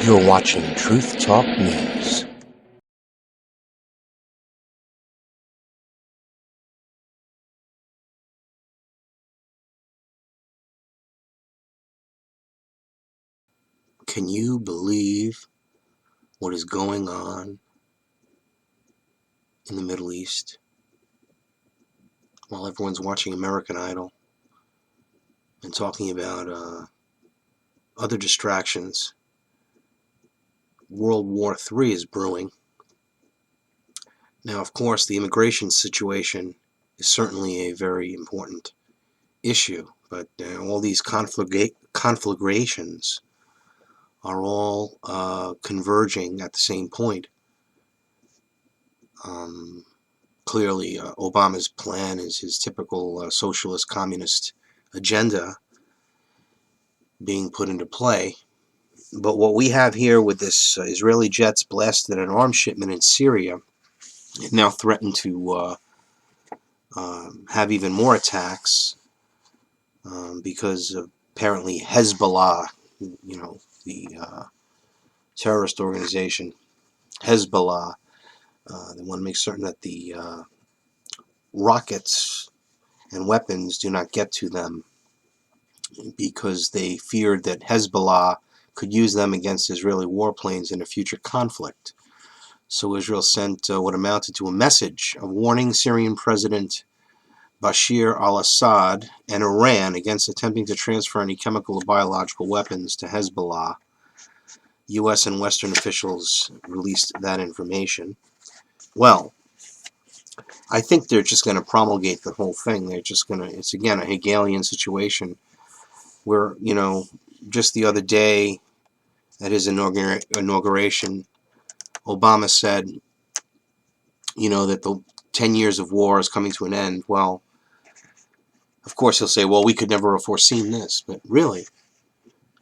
You're watching Truth Talk News. Can you believe what is going on in the Middle East while everyone's watching American Idol and talking about other distractions? World War III is brewing. Now, of course, the immigration situation is certainly a very important issue, but all these conflagrations are all converging at the same point. Clearly, Obama's plan is his typical socialist communist agenda being put into play. But what we have here with this Israeli jets blasted an arms shipment in Syria and now threatened to have even more attacks because apparently Hezbollah, the terrorist organization Hezbollah, they want to make certain that the rockets and weapons do not get to them, because they feared that Hezbollah could use them against Israeli warplanes in a future conflict. So Israel sent what amounted to a message of warning Syrian President Bashar al-Assad and Iran against attempting to transfer any chemical or biological weapons to Hezbollah. U.S. and Western officials released that information. Well, I think they're just going to promulgate the whole thing. They're just going to, it's again a Hegelian situation where, just the other day at his inauguration, Obama said, that the 10 years of war is coming to an end. Well, of course he'll say, well, we could never have foreseen this. But really,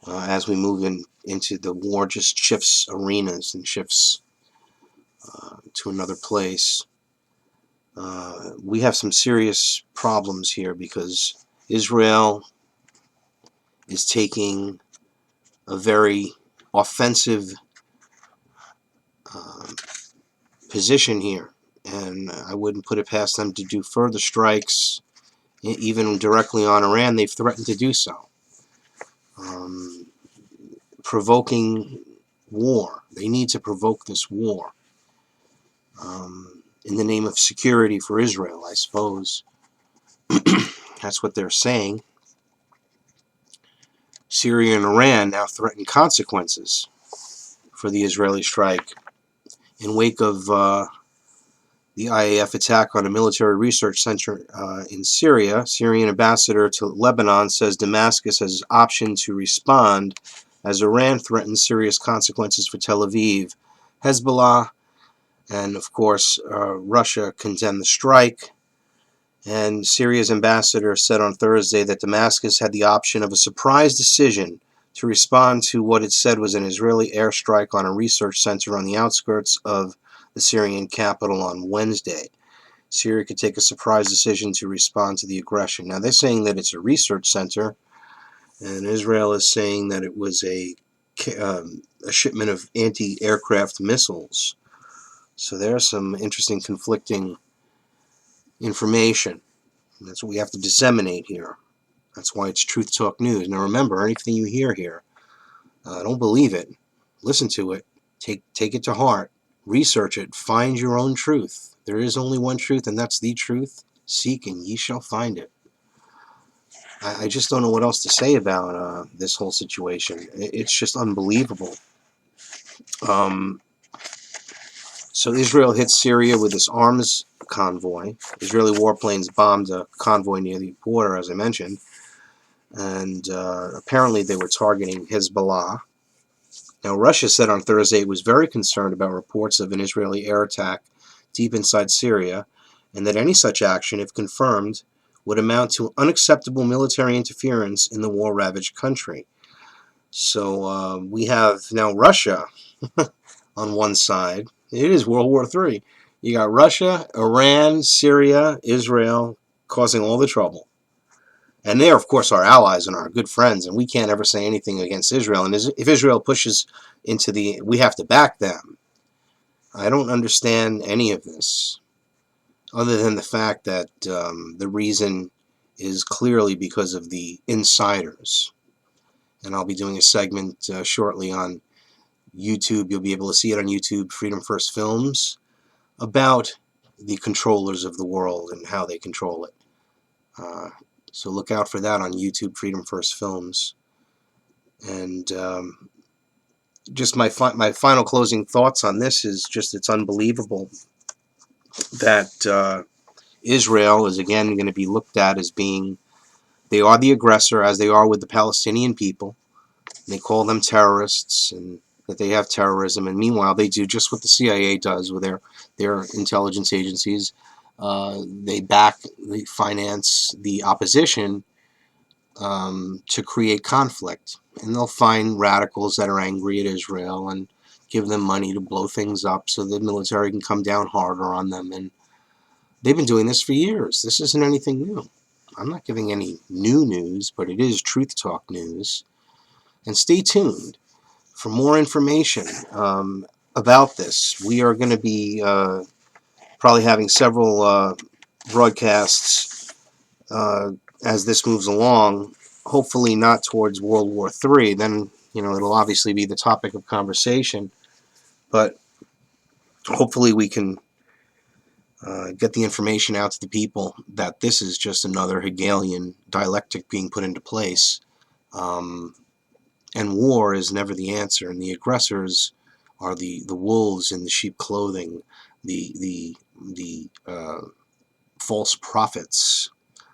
as we move into the war just shifts arenas and shifts to another place, we have some serious problems here, because Israel is taking a very offensive position here, and I wouldn't put it past them to do further strikes, even directly on Iran. They've threatened to do so, provoking war. They need to provoke this war in the name of security for Israel, I suppose. That's what they're saying. Syria and Iran now threaten consequences for the Israeli strike in wake of the IAF attack on a military research center in Syria. Syrian ambassador to Lebanon says Damascus has option to respond as Iran threatens serious consequences for Tel Aviv. Hezbollah and, of course, Russia condemned the strike. And Syria's ambassador said on Thursday that Damascus had the option of a surprise decision to respond to what it said was an Israeli airstrike on a research center on the outskirts of the Syrian capital on Wednesday. Syria could take a surprise decision to respond to the aggression. Now, they're saying that it's a research center, and Israel is saying that it was a shipment of anti-aircraft missiles. So there's some interesting conflicting information. That's what we have to disseminate here. That's why it's Truth Talk News. Now remember, anything you hear here, don't believe it. Listen to it. Take it to heart. Research it. Find your own truth. There is only one truth, and that's the truth. Seek, and ye shall find it. I just don't know what else to say about this whole situation. It's just unbelievable. So Israel hit Syria with this arms convoy. Israeli warplanes bombed a convoy near the border, as I mentioned. And apparently they were targeting Hezbollah. Now, Russia said on Thursday it was very concerned about reports of an Israeli air attack deep inside Syria, and that any such action, if confirmed, would amount to unacceptable military interference in the war-ravaged country. So we have now Russia on one side. It is World War III. You got Russia, Iran, Syria, Israel causing all the trouble. And they're, of course, our allies and our good friends, and we can't ever say anything against Israel. And if Israel pushes into we have to back them. I don't understand any of this, other than the fact that the reason is clearly because of the insiders. And I'll be doing a segment shortly on YouTube. You'll be able to see it on YouTube, Freedom First Films, about the controllers of the world and how they control it. So look out for that on YouTube, Freedom First Films. And just my final closing thoughts on this is just it's unbelievable that Israel is again going to be looked at as being, they are the aggressor, as they are with the Palestinian people. They call them terrorists and that they have terrorism, and meanwhile they do just what the CIA does with their intelligence agencies. They finance the opposition to create conflict, and they'll find radicals that are angry at Israel and give them money to blow things up so the military can come down harder on them. And they've been doing this for years. This isn't anything new. I'm not giving any new news, but it is Truth Talk news. And stay tuned for more information about this. We are going to be probably having several broadcasts as this moves along, hopefully not towards World War III. Then, it'll obviously be the topic of conversation, but hopefully we can get the information out to the people that this is just another Hegelian dialectic being put into place. And war is never the answer, and the aggressors are the wolves in the sheep clothing, the false prophets,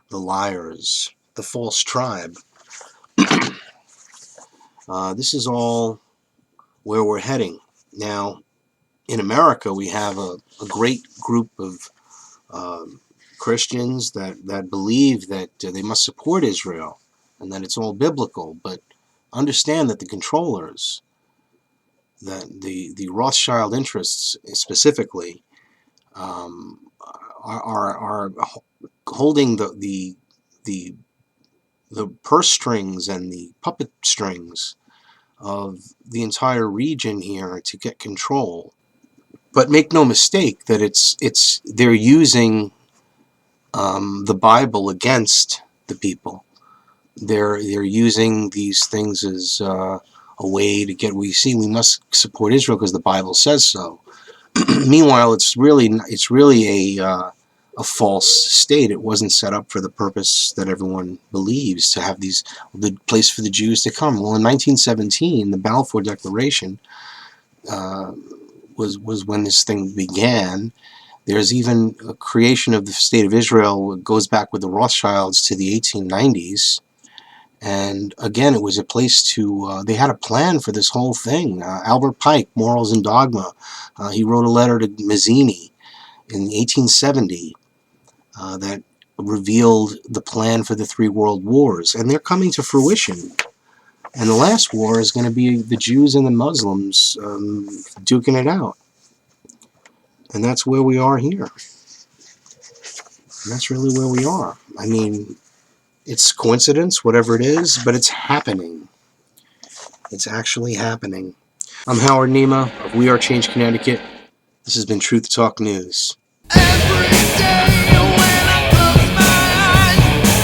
the liars, the false tribe. This is all where we're heading. Now, in America, we have a great group of Christians that believe that they must support Israel and that it's all biblical, but understand that the controllers, that the Rothschild interests specifically, are holding the purse strings and the puppet strings of the entire region here to get control. But make no mistake that they're using the Bible against the people. They're using these things as a way to get. We must support Israel because the Bible says so. Meanwhile, it's really a false state. It wasn't set up for the purpose that everyone believes, to have the place for the Jews to come. Well, in 1917, the Balfour Declaration was when this thing began. There's even a creation of the state of Israel. It goes back with the Rothschilds to the 1890s. And again, it was a place to, they had a plan for this whole thing. Albert Pike, Morals and Dogma, he wrote a letter to Mazzini in 1870 that revealed the plan for the 3 world wars. And they're coming to fruition. And the last war is going to be the Jews and the Muslims duking it out. And that's where we are here. And that's really where we are. I mean, it's coincidence, whatever it is, but it's happening. It's actually happening. I'm Howard Nima of We Are Change, Connecticut. This has been Truth Talk News. Every day when I close my eyes,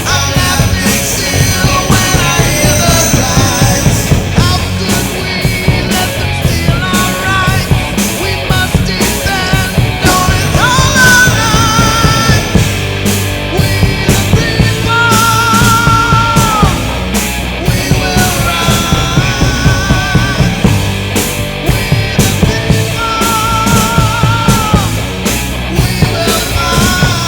I'm laughing still when I hear the cries. How could we let them steal our rights? We must defend, though it's all our lives. We the people, we will rise. We the people, we will rise.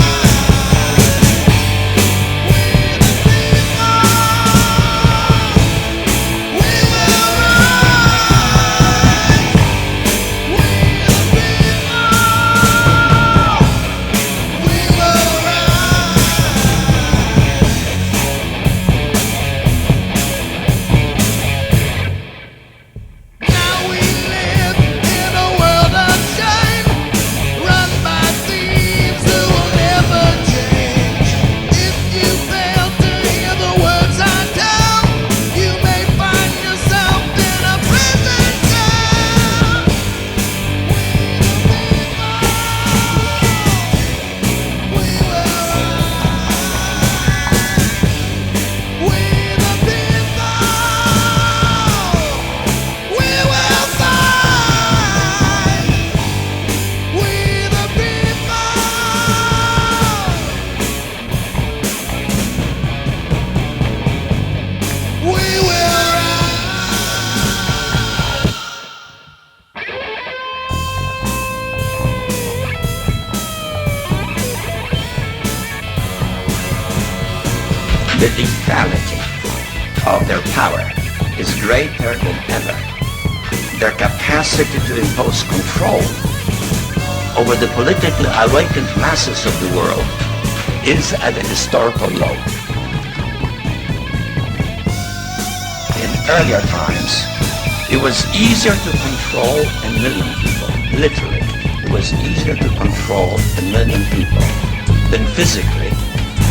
brutality of their power is greater than ever. Their capacity to impose control over the politically awakened masses of the world is at a historical low. In earlier times, it was easier to control a million people, literally. It was easier to control a million people than physically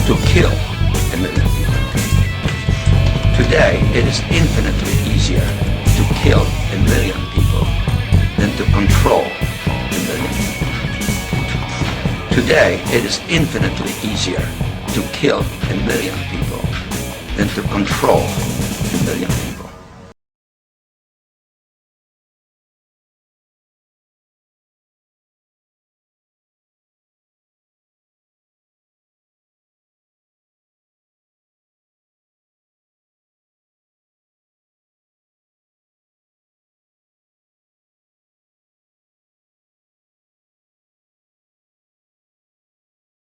to kill a million people. Today, it is infinitely easier to kill a million people than to control a million people. Today, it is infinitely easier to kill a million people than to control a million people.